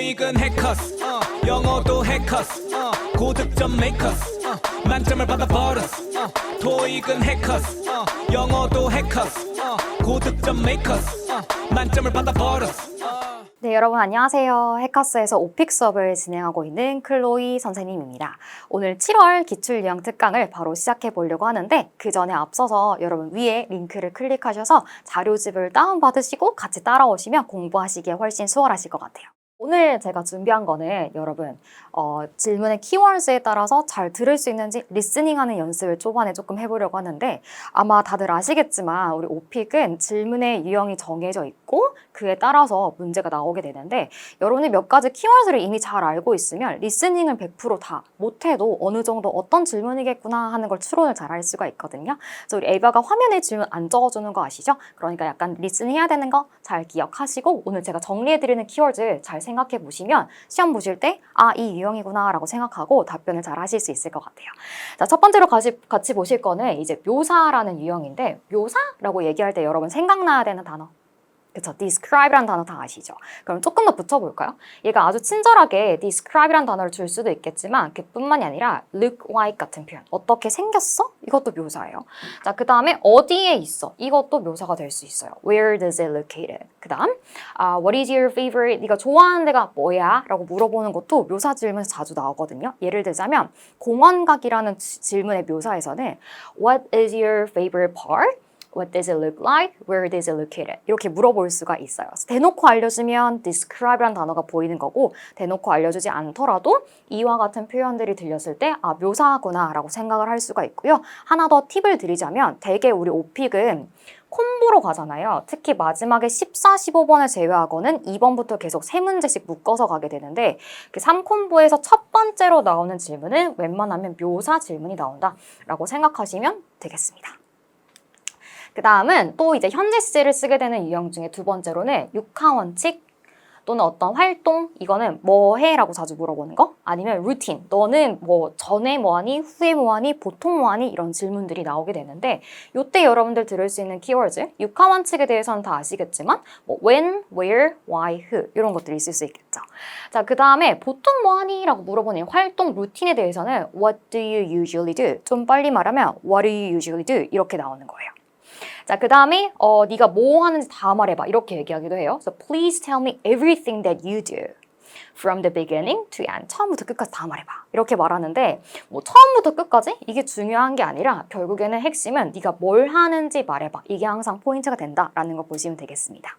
토익은 해커스 영어도 해커스 고득점 메이커스 만점을 받아버렸어 토익은 해커스 영어도 해커스 고득점 메이커스 만점을 받아버렸어 네, 여러분 안녕하세요. 해커스에서 오픽 수업을 진행하고 있는 클로이 선생님입니다. 오늘 7월 기출유형 특강을 바로 시작해 보려고 하는데 그 전에 앞서서 여러분 위에 링크를 클릭하셔서 자료집을 다운받으시고 같이 따라오시면 공부하시기에 훨씬 수월하실 것 같아요. 오늘 제가 준비한 거는 여러분 질문의 키워드에 따라서 잘 들을 수 있는지 리스닝하는 연습을 초반에 조금 해보려고 하는데 아마 다들 아시겠지만 우리 오픽은 질문의 유형이 정해져 있고 그에 따라서 문제가 나오게 되는데 여러분이 몇 가지 키워드를 이미 잘 알고 있으면 리스닝을 100% 다 못해도 어느 정도 어떤 질문이겠구나 하는 걸 추론을 잘 할 수가 있거든요. 그래서 우리 에이바가 화면에 질문 안 적어주는 거 아시죠? 그러니까 약간 리스닝 해야 되는 거 잘 기억하시고 오늘 제가 정리해드리는 키워드 잘 생각해 보시면 시험 보실 때 아, 이 유형이구나 라고 생각하고 답변을 잘 하실 수 있을 것 같아요. 자, 첫 번째로 같이 보실 거는 이제 묘사라는 유형인데 묘사라고 얘기할 때 여러분 생각나야 되는 단어 그쵸? describe라는 단어 다 아시죠? 그럼 조금 더 붙여볼까요? 얘가 아주 친절하게 describe라는 단어를 줄 수도 있겠지만 그뿐만이 아니라 look like 같은 표현 어떻게 생겼어? 이것도 묘사예요. 자, 그 다음에 어디에 있어? 이것도 묘사가 될 수 있어요. Where does it located? 그 다음 What is your favorite? 네가 좋아하는 데가 뭐야? 라고 물어보는 것도 묘사 질문에서 자주 나오거든요. 예를 들자면 공원각이라는 질문의 묘사에서는 What is your favorite part? What does it look like? Where does it located? 이렇게 물어볼 수가 있어요. 대놓고 알려주면 describe라는 단어가 보이는 거고 대놓고 알려주지 않더라도 이와 같은 표현들이 들렸을 때 아, 묘사구나 라고 생각을 할 수가 있고요. 하나 더 팁을 드리자면 대개 우리 오픽은 콤보로 가잖아요. 특히 마지막에 14, 15번을 제외하고는 2번부터 계속 3문제씩 묶어서 가게 되는데 그 3콤보에서 첫 번째로 나오는 질문은 웬만하면 묘사 질문이 나온다 라고 생각하시면 되겠습니다. 그 다음은 또 이제 현재 시제를 쓰게 되는 유형 중에 두 번째로는 육하원칙 또는 어떤 활동 이거는 뭐 해? 라고 자주 물어보는 거 아니면 루틴 너는 뭐 전에 뭐 하니? 후에 뭐 하니? 보통 뭐 하니? 이런 질문들이 나오게 되는데 이때 여러분들 들을 수 있는 키워드 육하원칙에 대해서는 다 아시겠지만 뭐 when, where, why, who 이런 것들이 있을 수 있겠죠. 자, 그 다음에 보통 뭐 하니? 라고 물어보는 활동 루틴에 대해서는 what do you usually do? 좀 빨리 말하면 what do you usually do? 이렇게 나오는 거예요. 자, 그 다음에 네가 뭐 하는지 다 말해봐 이렇게 얘기하기도 해요. So please tell me everything that you do from the beginning to end. 처음부터 끝까지 다 말해봐 이렇게 말하는데 뭐 처음부터 끝까지 이게 중요한 게 아니라 결국에는 핵심은 네가 뭘 하는지 말해봐 이게 항상 포인트가 된다라는 거 보시면 되겠습니다.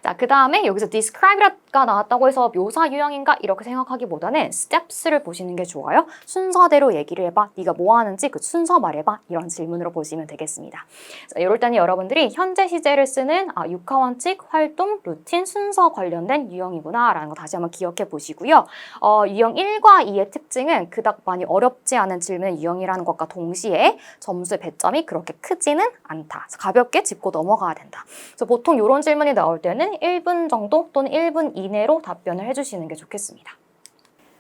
자, 그 다음에 여기서 describe가 나왔다고 해서 묘사 유형인가 이렇게 생각하기보다는 steps를 보시는 게 좋아요. 순서대로 얘기를 해봐. 네가 뭐 하는지 그 순서 말해봐. 이런 질문으로 보시면 되겠습니다. 자, 이럴 때는 여러분들이 현재 시제를 쓰는 육하원칙, 활동, 루틴, 순서 관련된 유형이구나 라는 거 다시 한번 기억해 보시고요. 유형 1과 2의 특징은 그닥 많이 어렵지 않은 질문의 유형이라는 것과 동시에 점수의 배점이 그렇게 크지는 않다. 가볍게 짚고 넘어가야 된다. 그래서 보통 이런 질문이 나올 때는 1분 정도 또는 1분 이내로 답변을 해주시는 게 좋겠습니다.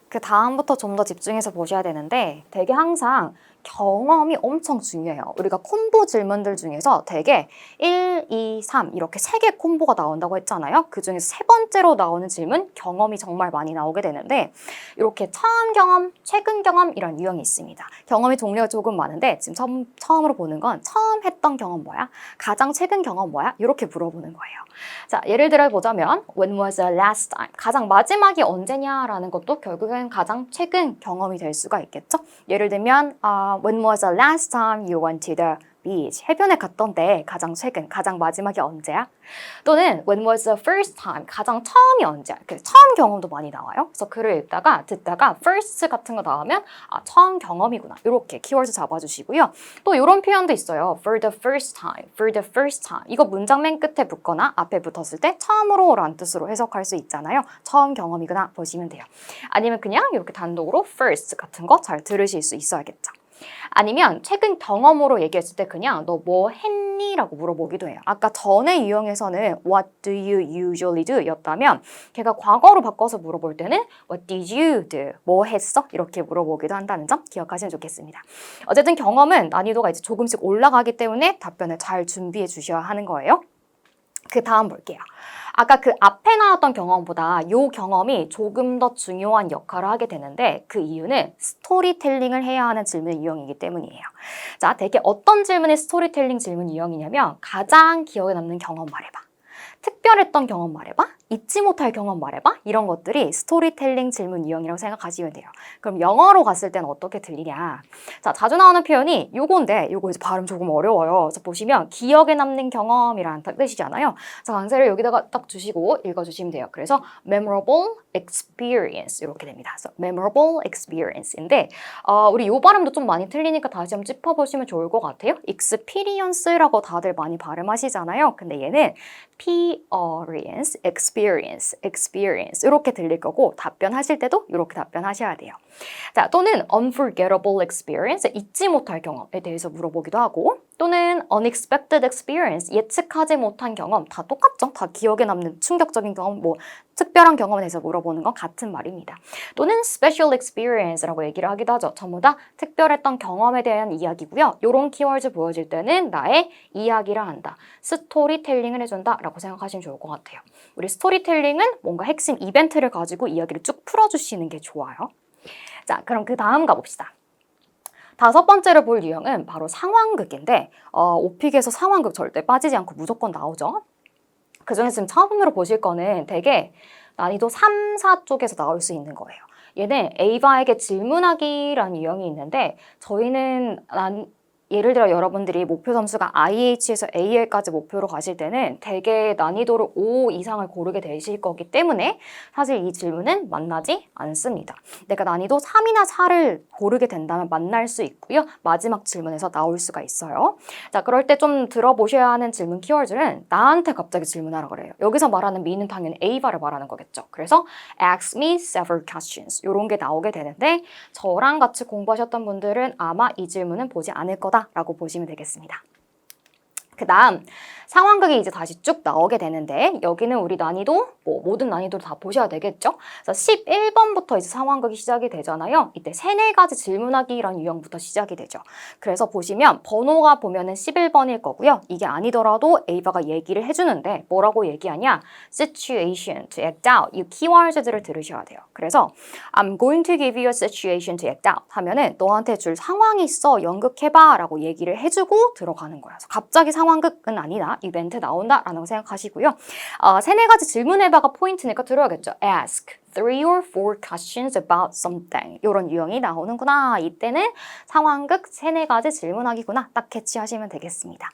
그 다음부터 좀 더 집중해서 보셔야 되는데 되게 항상 경험이 엄청 중요해요. 우리가 콤보 질문들 중에서 되게 1, 2, 3 이렇게 3개 콤보가 나온다고 했잖아요. 그 중에서 세 번째로 나오는 질문 경험이 정말 많이 나오게 되는데 이렇게 처음 경험, 최근 경험 이런 유형이 있습니다. 경험의 종류가 조금 많은데 지금 처음으로 보는 건 처음 했던 경험 뭐야? 가장 최근 경험 뭐야? 이렇게 물어보는 거예요. 자, 예를 들어 보자면 When was the last time? 가장 마지막이 언제냐라는 것도 결국엔 가장 최근 경험이 될 수가 있겠죠. 예를 들면 When was the last time you went to the beach? 해변에 갔던 때 가장 최근, 가장 마지막이 언제야? 또는 When was the first time? 가장 처음이 언제야? 처음 경험도 많이 나와요. 그래서 글을 읽다가 듣다가 first 같은 거 나오면 처음 경험이구나. 이렇게 키워드 잡아주시고요. 또 이런 표현도 있어요. For the first time, for the first time. 이거 문장 맨 끝에 붙거나 앞에 붙었을 때 처음으로 라는 뜻으로 해석할 수 있잖아요. 처음 경험이구나 보시면 돼요. 아니면 그냥 이렇게 단독으로 first 같은 거 잘 들으실 수 있어야겠죠. 아니면 최근 경험으로 얘기했을 때 그냥 너 뭐 했니? 라고 물어보기도 해요. 아까 전의 유형에서는 What do you usually do? 였다면 걔가 과거로 바꿔서 물어볼 때는 What did you do? 뭐 했어? 이렇게 물어보기도 한다는 점 기억하시면 좋겠습니다. 어쨌든 경험은 난이도가 이제 조금씩 올라가기 때문에 답변을 잘 준비해 주셔야 하는 거예요. 그 다음 볼게요. 아까 그 앞에 나왔던 경험보다 이 경험이 조금 더 중요한 역할을 하게 되는데 그 이유는 스토리텔링을 해야 하는 질문 유형이기 때문이에요. 자, 대개 어떤 질문이 스토리텔링 질문 유형이냐면 가장 기억에 남는 경험 말해봐. 특별했던 경험 말해봐. 잊지 못할 경험 말해봐. 이런 것들이 스토리텔링 질문 유형이라고 생각하시면 돼요. 그럼 영어로 갔을 때는 어떻게 들리냐. 자, 자주 나오는 표현이 요건데 요거 이제 발음 조금 어려워요. 자, 보시면 기억에 남는 경험이라는 뜻이잖아요. 자, 강세를 여기다가 딱 주시고 읽어주시면 돼요. 그래서 memorable experience 이렇게 됩니다. 그래서 memorable experience인데 우리 요 발음도 좀 많이 틀리니까 다시 한번 짚어보시면 좋을 것 같아요. experience라고 다들 많이 발음하시잖아요. 근데 얘는 experience 이렇게 들릴 거고 답변하실 때도 이렇게 답변하셔야 돼요. 자, 또는 unforgettable experience, 잊지 못할 경험에 대해서 물어보기도 하고 또는 unexpected experience, 예측하지 못한 경험 다 똑같죠? 다 기억에 남는 충격적인 경험, 뭐 특별한 경험에 대해서 물어보는 건 같은 말입니다. 또는 special experience라고 얘기를 하기도 하죠. 전부 다 특별했던 경험에 대한 이야기고요. 이런 키워드 보여질 때는 나의 이야기를 한다. 스토리텔링을 해준다 라고 생각하시면 좋을 것 같아요. 우리 스토리텔링은 뭔가 핵심 이벤트를 가지고 이야기를 쭉 풀어주시는 게 좋아요. 자, 그럼 그 다음 가봅시다. 다섯 번째로 볼 유형은 바로 상황극인데 오픽에서 상황극 절대 빠지지 않고 무조건 나오죠. 그중에 지금 처음으로 보실 거는 되게 난이도 3, 4 쪽에서 나올 수 있는 거예요. 얘는 에이바에게 질문하기라는 유형이 있는데 저희는 예를 들어 여러분들이 목표 점수가 IH에서 AL까지 목표로 가실 때는 되게 난이도를 5 이상을 고르게 되실 거기 때문에 사실 이 질문은 만나지 않습니다. 내가 난이도 3이나 4를 고르게 된다면 만날 수 있고요. 마지막 질문에서 나올 수가 있어요. 자, 그럴 때 좀 들어보셔야 하는 질문 키워드는 나한테 갑자기 질문하라 그래요. 여기서 말하는 me는 당연히 A바를 말하는 거겠죠. 그래서 ask me several questions 이런 게 나오게 되는데 저랑 같이 공부하셨던 분들은 아마 이 질문은 보지 않을 거다 라고 보시면 되겠습니다. 그 다음 상황극이 이제 다시 쭉 나오게 되는데 여기는 우리 난이도 모든 난이도를 다 보셔야 되겠죠. 그래서 11번부터 이제 상황극이 시작이 되잖아요. 이때 3, 4가지 질문하기라는 유형부터 시작이 되죠. 그래서 보시면 번호가 보면은 11번일 거고요. 이게 아니더라도 에이바가 얘기를 해주는데 뭐라고 얘기하냐? situation, to act out 이 키워드들을 들으셔야 돼요. 그래서 I'm going to give you a situation to act out 하면은 너한테 줄 상황이 있어 연극해봐 라고 얘기를 해주고 들어가는 거예요. 갑자기 상황극은 아니다. 이벤트 나온다라는 거 생각하시고요. 3, 4가지 질문해봐가 포인트니까 들어야겠죠. Ask 3 or 4 questions about something 이런 유형이 나오는구나. 이때는 상황극 3, 4가지 질문하기구나. 딱 캐치하시면 되겠습니다.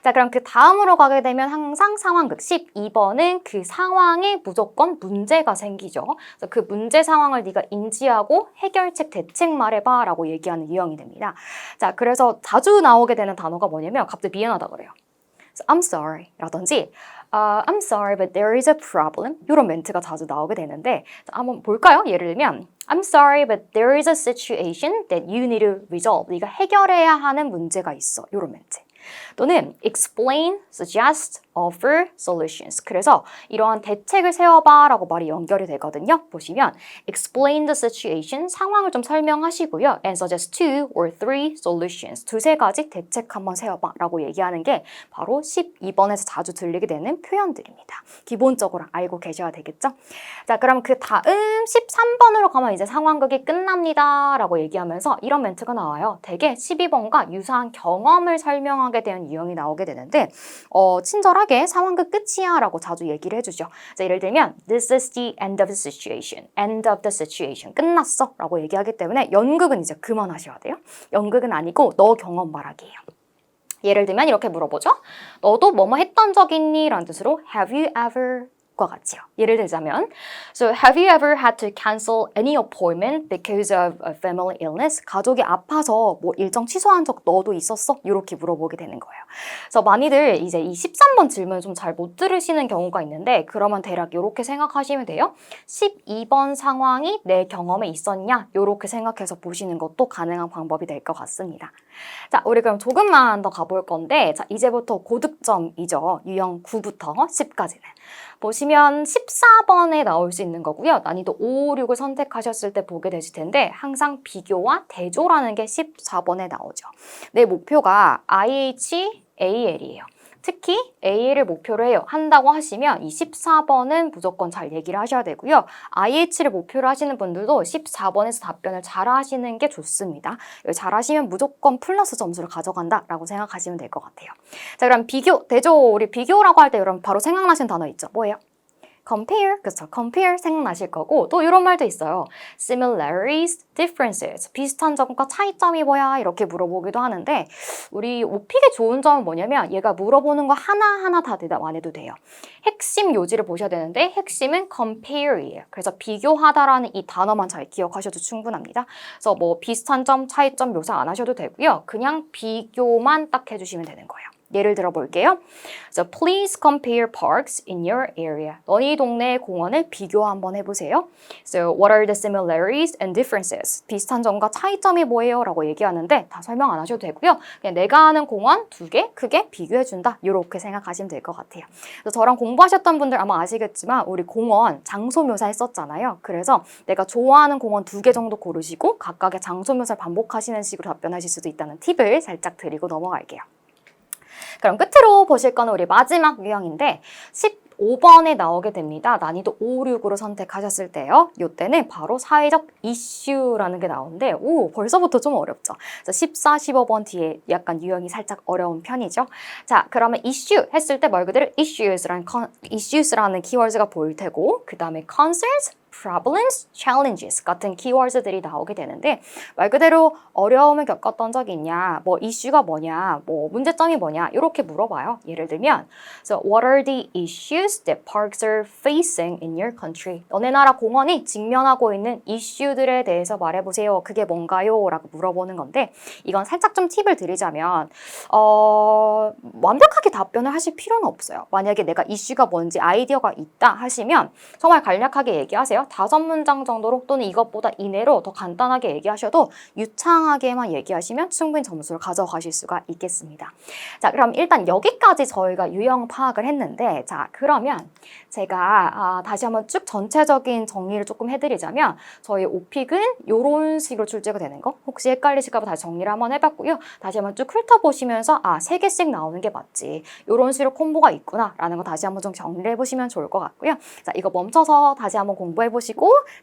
자, 그럼 그 다음으로 가게 되면 항상 상황극 12번은 그 상황에 무조건 문제가 생기죠. 그래서 그 문제 상황을 네가 인지하고 해결책, 대책 말해봐 라고 얘기하는 유형이 됩니다. 자, 그래서 자주 나오게 되는 단어가 뭐냐면 갑자기 미안하다 그래요. I'm sorry 라든지 I'm sorry but there is a problem 이런 멘트가 자주 나오게 되는데 자, 한번 볼까요? 예를 들면 I'm sorry but there is a situation that you need to resolve 네가 해결해야 하는 문제가 있어 이런 멘트 또는 explain, suggest, offer, solutions 그래서 이러한 대책을 세워봐 라고 말이 연결이 되거든요. 보시면 explain the situation, 상황을 좀 설명하시고요. and suggest 2 or 3 solutions, 2, 3가지 대책 한번 세워봐 라고 얘기하는 게 바로 12번에서 자주 들리게 되는 표현들입니다. 기본적으로 알고 계셔야 되겠죠? 자, 그럼 그 다음 13번으로 가면 이제 상황극이 끝납니다 라고 얘기하면서 이런 멘트가 나와요. 되게 12번과 유사한 경험을 설명하게 대한 유형이 나오게 되는데 친절하게 상황극 끝이야 라고 자주 얘기를 해주죠. 자, 예를 들면 This is the end of the situation. End of the situation. 끝났어 라고 얘기하기 때문에 연극은 이제 그만하셔야 돼요. 연극은 아니고 너 경험 말하기예요. 예를 들면 이렇게 물어보죠. 너도 뭐뭐 했던 적 있니? 라는 뜻으로 Have you ever 과 같이요. 예를 들자면 So have you ever had to cancel any appointment because of a family illness? 가족이 아파서 뭐 일정 취소한 적 너도 있었어? 이렇게 물어보게 되는 거예요. 그래서 많이들 이제 이 13번 질문을 좀 잘 못 들으시는 경우가 있는데 그러면 대략 이렇게 생각하시면 돼요. 12번 상황이 내 경험에 있었냐? 이렇게 생각해서 보시는 것도 가능한 방법이 될 것 같습니다. 자, 우리 그럼 조금만 더 가볼 건데 자, 이제부터 고득점이죠. 유형 9부터 10까지는. 보시면 14번에 나올 수 있는 거고요. 난이도 5, 6을 선택하셨을 때 보게 되실 텐데 항상 비교와 대조라는 게 14번에 나오죠. 내 목표가 IH, AL이에요. 특히 A를 목표로 해요. 한다고 하시면 이 14번은 무조건 잘 얘기를 하셔야 되고요. IH를 목표로 하시는 분들도 14번에서 답변을 잘 하시는 게 좋습니다. 잘 하시면 무조건 플러스 점수를 가져간다라고 생각하시면 될 것 같아요. 자, 그럼 비교, 대조, 우리 비교라고 할 때 여러분 바로 생각나시는 단어 있죠? 뭐예요? compare, 그쵸? compare 생각나실 거고 또 이런 말도 있어요. similarities, differences, 비슷한 점과 차이점이 뭐야? 이렇게 물어보기도 하는데 우리 오픽의 좋은 점은 뭐냐면 얘가 물어보는 거 하나하나 다 대답 안 해도 돼요. 핵심 요지를 보셔야 되는데 핵심은 compare이에요. 그래서 비교하다라는 이 단어만 잘 기억하셔도 충분합니다. 그래서 뭐 비슷한 점, 차이점 묘사 안 하셔도 되고요. 그냥 비교만 딱 해주시면 되는 거예요. 예를 들어 볼게요. So please compare parks in your area. 너희 동네의 공원을 비교 한번 해보세요. So what are the similarities and differences? 비슷한 점과 차이점이 뭐예요? 라고 얘기하는데 다 설명 안 하셔도 되고요. 그냥 내가 아는 공원 2개 크게 비교해준다. 이렇게 생각하시면 될 것 같아요. 그래서 저랑 공부하셨던 분들 아마 아시겠지만 우리 공원 장소 묘사 했었잖아요. 그래서 내가 좋아하는 공원 2개 정도 고르시고 각각의 장소 묘사를 반복하시는 식으로 답변하실 수도 있다는 팁을 살짝 드리고 넘어갈게요. 그럼 끝으로 보실 거는 우리 마지막 유형인데 15번에 나오게 됩니다. 난이도 5, 6으로 선택하셨을 때요. 이때는 바로 사회적 이슈라는 게 나오는데 벌써부터 좀 어렵죠. 그래서 14, 15번 뒤에 약간 유형이 살짝 어려운 편이죠. 자, 그러면 이슈 했을 때 말 그대로 issues라는 키워드가 보일 테고 그 다음에 concerns, problems, challenges 같은 키워드들이 나오게 되는데 말 그대로 어려움을 겪었던 적이 있냐, 뭐 이슈가 뭐냐, 뭐 문제점이 뭐냐 이렇게 물어봐요. 예를 들면 So what are the issues that parks are facing in your country? 너네 나라 공원이 직면하고 있는 이슈들에 대해서 말해보세요. 그게 뭔가요? 라고 물어보는 건데 이건 살짝 좀 팁을 드리자면 완벽하게 답변을 하실 필요는 없어요. 만약에 내가 이슈가 뭔지 아이디어가 있다 하시면 정말 간략하게 얘기하세요. 5문장 정도로 또는 이것보다 이내로 더 간단하게 얘기하셔도 유창하게만 얘기하시면 충분히 점수를 가져가실 수가 있겠습니다. 자, 그럼 일단 여기까지 저희가 유형 파악을 했는데 자, 그러면 제가 다시 한번 쭉 전체적인 정리를 조금 해드리자면 저희 오픽은 이런 식으로 출제가 되는 거 혹시 헷갈리실까 봐 다시 정리를 한번 해봤고요. 다시 한번 쭉 훑어보시면서 3개씩 나오는 게 맞지. 이런 식으로 콤보가 있구나 라는 거 다시 한번 좀 정리를 해보시면 좋을 것 같고요. 자, 이거 멈춰서 다시 한번 공부해보시고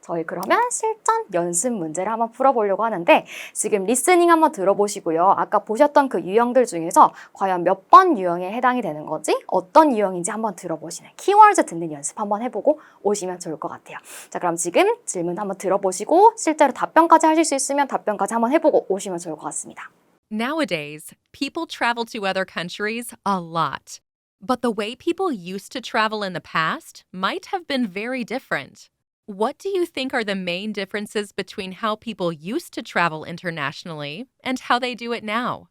저희 그러면 실전 연습 문제를 한번 풀어보려고 하는데 지금 리스닝 한번 들어보시고요. 아까 보셨던 그 유형들 중에서 과연 몇 번 유형에 해당이 되는 거지? 어떤 유형인지 한번 들어보시는 키워드 듣는 연습 한번 해보고 오시면 좋을 것 같아요. 자, 그럼 지금 질문 한번 들어보시고 실제로 답변까지 하실 수 있으면 답변까지 한번 해보고 오시면 좋을 것 같습니다. Nowadays, people travel to other countries a lot. But the way people used to travel in the past might have been very different. What do you think are the main differences between how people used to travel internationally and how they do it now?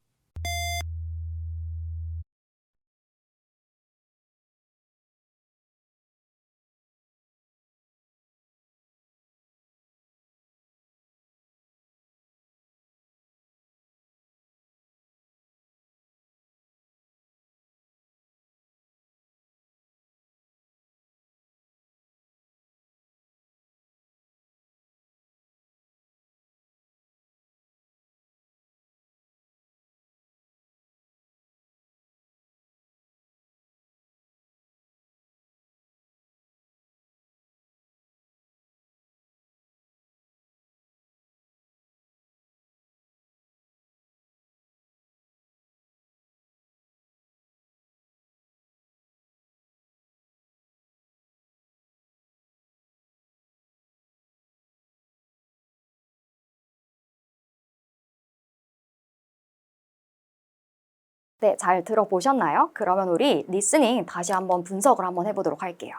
네, 잘 들어보셨나요? 그러면 우리 리스닝 다시 한번 분석을 한번 해보도록 할게요.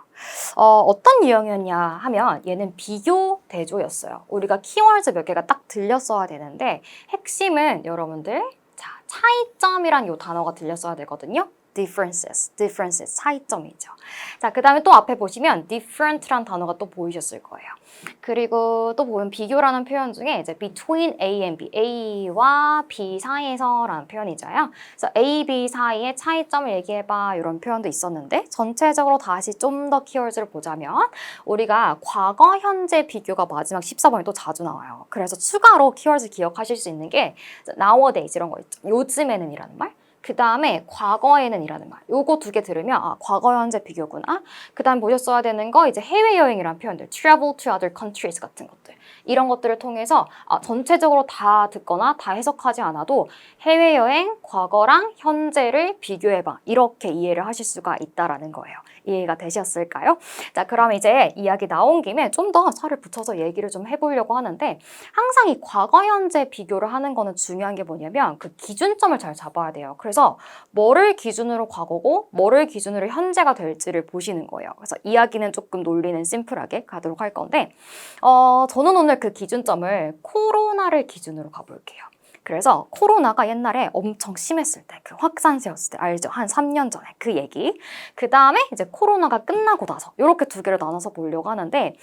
어떤 유형이었냐 하면 얘는 비교 대조였어요. 우리가 키워드 몇 개가 딱 들렸어야 되는데 핵심은 여러분들 자, 차이점이란 이 단어가 들렸어야 되거든요. differences, 차이점이죠. 자, 그 다음에 또 앞에 보시면 different란 단어가 또 보이셨을 거예요. 그리고 또 보면 비교라는 표현 중에 이제 between A and B, A와 B 사이에서라는 표현이죠요. 그래서 A, B 사이의 차이점을 얘기해봐 이런 표현도 있었는데 전체적으로 다시 좀 더 키워드를 보자면 우리가 과거, 현재 비교가 마지막 14번에 또 자주 나와요. 그래서 추가로 키워드 기억하실 수 있는 게 nowadays 이런 거 있죠. 요즘에는 이라는 말. 그 다음에 과거에는 이라는 말. 요거 두 개 들으면 아, 과거, 현재 비교구나. 그 다음 보셨어야 되는 거 이제 해외여행이란 표현들. travel to other countries 같은 것들. 이런 것들을 통해서 전체적으로 다 듣거나 다 해석하지 않아도 해외여행, 과거랑 현재를 비교해봐. 이렇게 이해를 하실 수가 있다라는 거예요. 이해가 되셨을까요? 자, 그럼 이제 이야기 나온 김에 좀 더 살을 붙여서 얘기를 좀 해보려고 하는데 항상 이 과거, 현재 비교를 하는 거는 중요한 게 뭐냐면 그 기준점을 잘 잡아야 돼요. 그래서 뭐를 기준으로 과거고 뭐를 기준으로 현재가 될지를 보시는 거예요. 그래서 이야기는 조금 논리는 심플하게 가도록 할 건데 저는 오늘 그 기준점을 코로나를 기준으로 가볼게요. 그래서 코로나가 옛날에 엄청 심했을 때, 그 확산세였을 때, 알죠? 한 3년 전에 그 얘기. 그 다음에 이제 코로나가 끝나고 나서 이렇게 두 개를 나눠서 보려고 하는데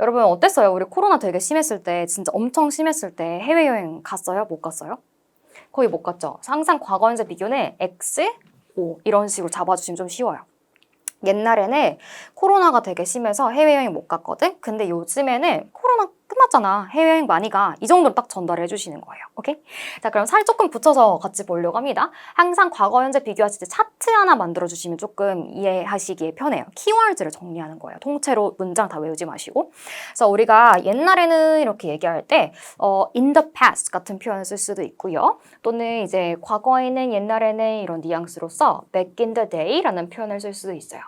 여러분 어땠어요? 우리 코로나 되게 심했을 때, 진짜 엄청 심했을 때 해외여행 갔어요? 못 갔어요? 거의 못 갔죠? 항상 과거, 현재 비교는 X, O 이런 식으로 잡아주시면 좀 쉬워요. 옛날에는 코로나가 되게 심해서 해외여행 못 갔거든? 근데 요즘에는 코로나 끝났잖아. 해외여행 많이 가. 이 정도로 딱 전달해 주시는 거예요. 오케이? 자, 그럼 살 조금 붙여서 같이 보려고 합니다. 항상 과거, 현재 비교하실 때 차트 하나 만들어 주시면 조금 이해하시기에 편해요. 키워드를 정리하는 거예요. 통째로 문장 다 외우지 마시고. 그래서 우리가 옛날에는 이렇게 얘기할 때 in the past 같은 표현을 쓸 수도 있고요. 또는 이제 과거에는, 옛날에는 이런 뉘앙스로서 back in the day라는 표현을 쓸 수도 있어요.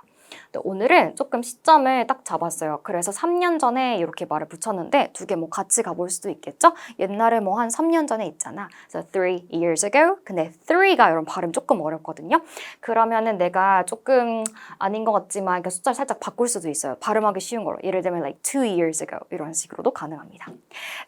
오늘은 조금 시점을 딱 잡았어요. 그래서 3년 전에 이렇게 말을 붙였는데 두 개 뭐 같이 가볼 수도 있겠죠? 옛날에 뭐 한 3년 전에 있잖아. 그래서 3 years ago. 근데 3가 이런 발음 조금 어렵거든요. 그러면은 내가 조금 아닌 것 같지만 그러니까 숫자를 살짝 바꿀 수도 있어요. 발음하기 쉬운 거로. 예를 들면 like 2 years ago 이런 식으로도 가능합니다.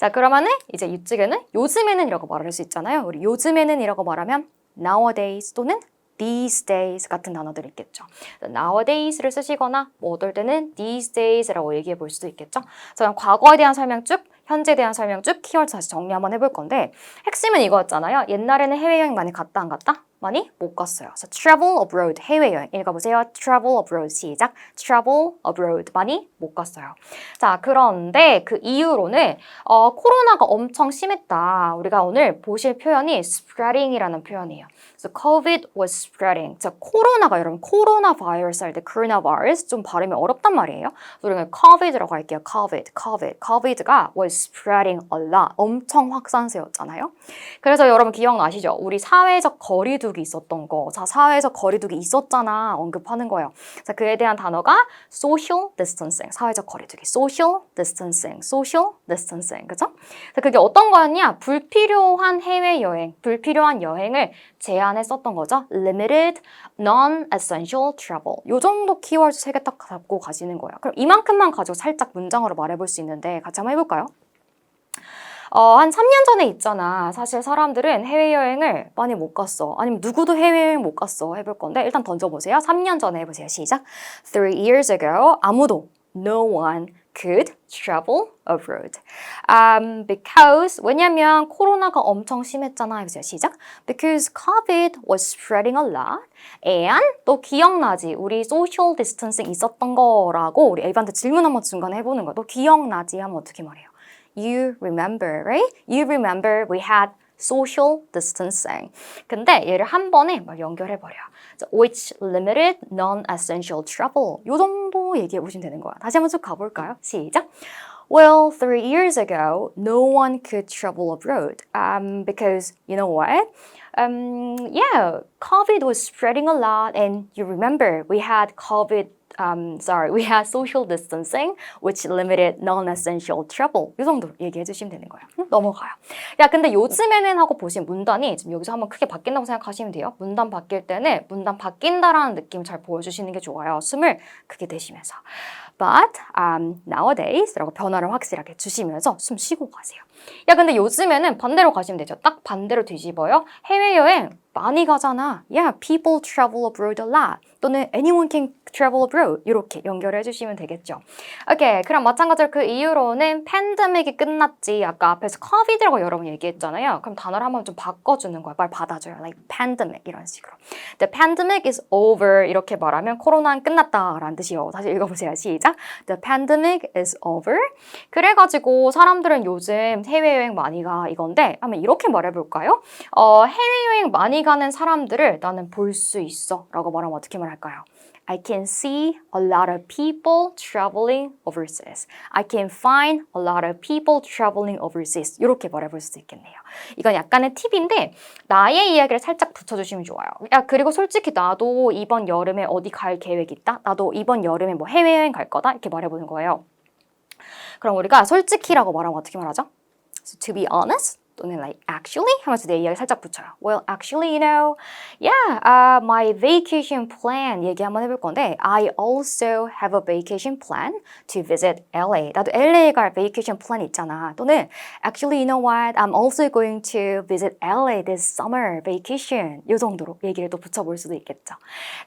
자, 그러면은 이제 이쪽에는 요즘에는 이라고 말할 수 있잖아요. 우리 요즘에는 이라고 말하면 nowadays 또는 these days 같은 단어들이 있겠죠. nowadays를 쓰시거나 뭐 어떨 때는 these days라고 얘기해 볼 수도 있겠죠. 그래서 과거에 대한 설명 쭉, 현재에 대한 설명 쭉 키워드 다시 정리 한번 해볼 건데 핵심은 이거였잖아요. 옛날에는 해외여행 많이 갔다 안 갔다? 많이 못 갔어요. 그래서 travel abroad, 해외여행 읽어보세요. travel abroad 시작. travel abroad 많이 못 갔어요. 자, 그런데 그 이후로는 코로나가 엄청 심했다. 우리가 오늘 보실 표현이 spreading이라는 표현이에요. 그래서 COVID was spreading. 자, 코로나가 여러분 코로나 바이러스 할 때 coronavirus 좀 발음이 어렵단 말이에요. 우리가 COVID라고 할게요. COVID가 was spreading a lot. 엄청 확산세였잖아요. 그래서 여러분 기억나시죠? 우리 사회적 거리두기 있었던 거. 자, 사회적 거리두기 있었잖아. 언급하는 거예요. 자, 그에 대한 단어가 social distancing. 사회적 거리두기. social distancing. 그죠? 자, 그게 어떤 거였냐? 불필요한 해외여행, 불필요한 여행을 제한했었던 거죠. limited, non-essential travel. 요 정도 키워드 3개 딱 잡고 가시는 거예요. 그럼 이만큼만 가지고 살짝 문장으로 말해볼 수 있는데 같이 한번 해볼까요? 한 3년 전에 있잖아. 사실 사람들은 해외여행을 많이 못 갔어. 아니면 누구도 해외여행 못 갔어. 해볼 건데 일단 던져보세요. 3년 전에 해보세요. 시작. 3 years ago, 아무도, no one could travel abroad. Because, 왜냐면 코로나가 엄청 심했잖아. 해보세요. 시작. Because COVID was spreading a lot. And 또 기억나지? 우리 social distancing 있었던 거라고 우리 에이브한테 질문 한번 중간에 해보는 거야. 너 기억나지? 하면 어떻게 말해요? You remember, right? You remember we had social distancing. 근데 얘를 한 번에 막 연결해버려. Which limited non-essential travel. 요 정도 얘기해 보시면 되는 거야. 다시 한번 쭉 가볼까요? 시작. Well, 3 years ago, no one could travel abroad because, you know what? Yeah, COVID was spreading a lot and you remember we had we had social distancing, which limited non-essential travel. 이 정도 얘기해 주시면 되는 거예요. 넘어가요. 야, 근데 요즘에는 하고 보신 문단이 지금 여기서 한번 크게 바뀐다고 생각하시면 돼요. 문단 바뀔 때는 문단 바뀐다라는 느낌 잘 보여주시는 게 좋아요. 숨을 크게 내쉬면서. But nowadays 라고 변화를 확실하게 주시면서 숨 쉬고 가세요. 야, 근데 요즘에는 반대로 가시면 되죠. 딱 반대로 뒤집어요. 해외여행 많이 가잖아. Yeah, people travel abroad a lot. 또는 anyone can travel abroad. 이렇게 연결해 주시면 되겠죠. 오케이, 그럼 마찬가지로 그 이후로는 팬데믹이 끝났지. 아까 앞에서 COVID라고 여러 번 얘기했잖아요. 그럼 단어를 한번 좀 바꿔주는 거야. 말 받아줘요. Like pandemic 이런 식으로. The pandemic is over. 이렇게 말하면 코로나는 끝났다라는 뜻이요. 다시 읽어보세요. 시작. 시작. The pandemic is over. 그래가지고 사람들은 요즘 해외여행 많이 가 이건데 한번 이렇게 말해볼까요? 해외여행 많이 가는 사람들을 나는 볼 수 있어 라고 말하면 어떻게 말할까요? I can see a lot of people traveling overseas. I can find a lot of people traveling overseas. 이렇게 말해볼 수도 있겠네요. 이건 약간의 팁인데 나의 이야기를 살짝 붙여주시면 좋아요. 야, 그리고 솔직히 나도 이번 여름에 어디 갈 계획 있다? 나도 이번 여름에 뭐 해외여행 갈 거다? 이렇게 말해보는 거예요. 그럼 우리가 솔직히라고 말하면 어떻게 말하죠? So to be honest, 또는 like actually 하면서 내 이야기 살짝 붙여요. Well, actually, you know, yeah, my vacation plan 얘기 한번 해볼 건데 I also have a vacation plan to visit LA. 나도 LA 갈 vacation plan 있잖아. 또는 actually, you know what, I'm also going to visit LA this summer vacation. 이 정도로 얘기를 또 붙여볼 수도 있겠죠.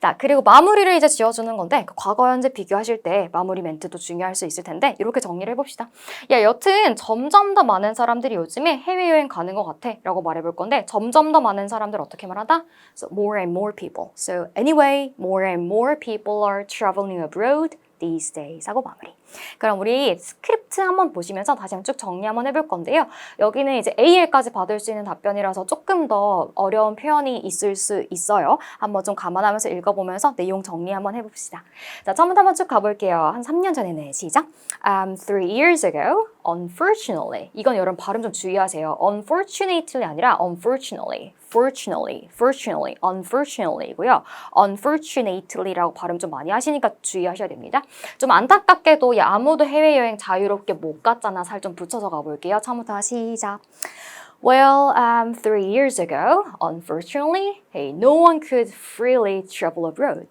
자, 그리고 마무리를 이제 지어주는 건데 그 과거 현재 비교하실 때 마무리 멘트도 중요할 수 있을 텐데 이렇게 정리를 해봅시다. 야, 여튼 점점 더 많은 사람들이 요즘에 해외여행 가는 것 같아 라고 말해볼 건데 점점 더 많은 사람들 어떻게 말하다? So more and more people. So anyway, more and more people are traveling abroad these days 하고 마무리. 그럼 우리 스크립트 한번 보시면서 다시 한번 쭉 정리 한번 해볼 건데요. 여기는 이제 AL까지 받을 수 있는 답변이라서 조금 더 어려운 표현이 있을 수 있어요. 한번 좀 감안하면서 읽어보면서 내용 정리 한번 해봅시다. 자, 처음부터 한번 쭉 가볼게요. 한 3년 전에는 시작. 3 years ago, unfortunately. 이건 여러분 발음 좀 주의하세요. unfortunately 아니라 unfortunately. fortunately, unfortunately고요. unfortunately라고 발음 좀 많이 하시니까 주의하셔야 됩니다. 좀 안타깝게도 아무도 해외여행 자유롭게 못 갔잖아. 살 좀 붙여서 가볼게요. 처음부터 시작. Well, 3 years ago, unfortunately, hey, no one could freely travel abroad.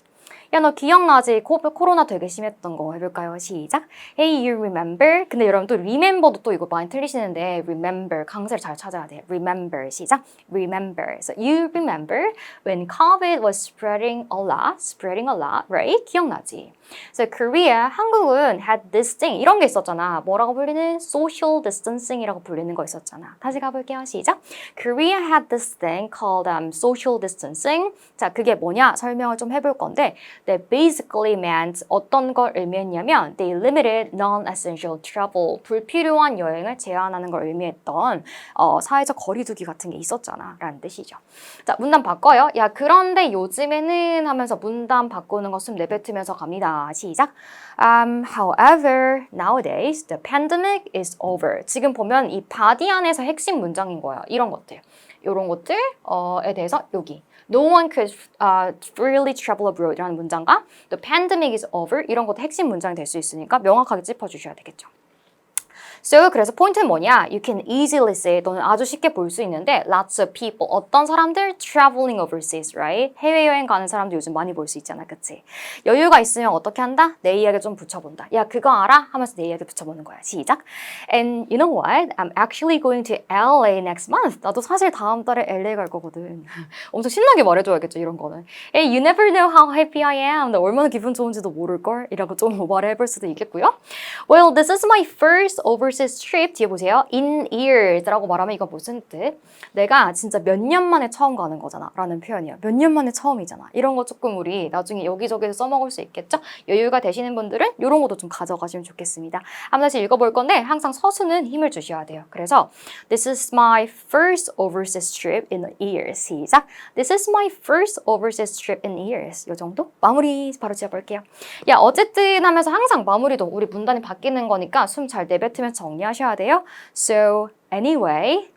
야, 너 기억나지? 코로나 되게 심했던 거 해볼까요? 시작. Hey, you remember? 근데 여러분 또 remember도 또 이거 많이 틀리시는데 remember, 강세를 잘 찾아야 돼요. remember, 시작. remember. So you remember when COVID was spreading a lot, right? 기억나지? So Korea, 한국은 had this thing, 이런 게 있었잖아. 뭐라고 불리는? social distancing이라고 불리는 거 있었잖아. 다시 가볼게요. 시작. Korea had this thing called social distancing. 자, 그게 뭐냐? 설명을 좀 해볼 건데 that basically meant 어떤 걸 의미했냐면 they limited non-essential travel, 불필요한 여행을 제한하는 걸 의미했던 사회적 거리두기 같은 게 있었잖아 라는 뜻이죠. 자, 문단 바꿔요. 야, 그런데 요즘에는 하면서 문단 바꾸는 거 숨 내뱉으면서 갑니다. 시작. However, nowadays the pandemic is over. 지금 보면 이 body 안에서 핵심 문장인 거예요. 이런 것들. 이런 것들에 대해서 여기 No one could freely travel abroad 라는 문장과 The pandemic is over 이런 것도 핵심 문장이 될 수 있으니까 명확하게 짚어주셔야 되겠죠. So, 그래서 포인트는 뭐냐? You can easily see, 너는 아주 쉽게 볼 수 있는데 lots of people, 어떤 사람들? Traveling overseas, right? 해외여행 가는 사람들 요즘 많이 볼 수 있잖아, 그치? 여유가 있으면 어떻게 한다? 내 이야기 좀 붙여본다. 야, 그거 알아? 하면서 내 이야기 붙여보는 거야. 시작. And you know what? I'm actually going to LA next month. 나도 사실 다음 달에 LA 갈 거거든. 엄청 신나게 말해줘야겠죠, 이런 거는. Hey, you never know how happy I am. 나 얼마나 기분 좋은지도 모를걸? 이라고 좀 말해볼 수도 있겠고요. Well, this is my first overseas trip. 뒤에 보세요. In years 라고 말하면 이거 무슨 뜻? 내가 진짜 몇 년 만에 처음 가는 거잖아 라는 표현이에요. 몇 년 만에 처음이잖아. 이런 거 조금 우리 나중에 여기저기서 써먹을 수 있겠죠? 여유가 되시는 분들은 이런 것도 좀 가져가시면 좋겠습니다. 한번 다시 읽어볼 건데 항상 서수는 힘을 주셔야 돼요. 그래서 This is my first overseas trip in years. 시작. This is my first overseas trip in years. 이 정도? 마무리 바로 지어볼게요. 야, 어쨌든 하면서 항상 마무리도 우리 문단이 바뀌는 거니까 숨 잘 내뱉으면서 정리하셔야 돼요. So anyway,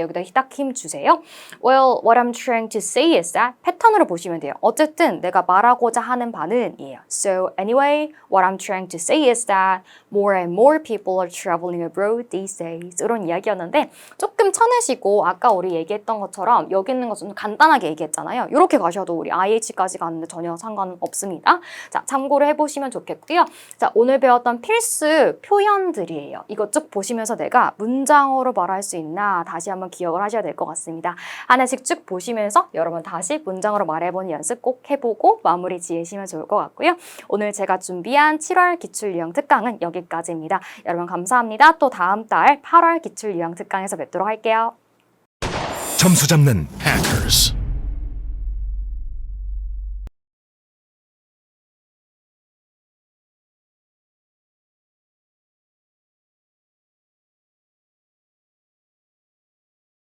여기다 딱 힘 주세요. Well, what I'm trying to say is that 패턴으로 보시면 돼요. 어쨌든 내가 말하고자 하는 바는 이에요. So anyway, what I'm trying to say is that more and more people are traveling abroad these days. 이런 이야기였는데 조금 쳐내시고 아까 우리 얘기했던 것처럼 여기 있는 거 좀 간단하게 얘기했잖아요. 이렇게 가셔도 우리 IH까지 가는데 전혀 상관은 없습니다. 자, 참고를 해보시면 좋겠고요. 자, 오늘 배웠던 필수 표현들이에요. 이거 쭉 보시면서 내가 문장으로 말할 수 있나 다시 한번 기억을 하셔야 될 것 같습니다. 하나씩 쭉 보시면서 여러분 다시 문장으로 말해보는 연습 꼭 해보고 마무리 지으시면 좋을 것 같고요. 오늘 제가 준비한 7월 기출유형 특강은 여기까지입니다. 여러분 감사합니다. 또 다음 달 8월 기출유형 특강에서 뵙도록 할게요. 점수 잡는 Hackers.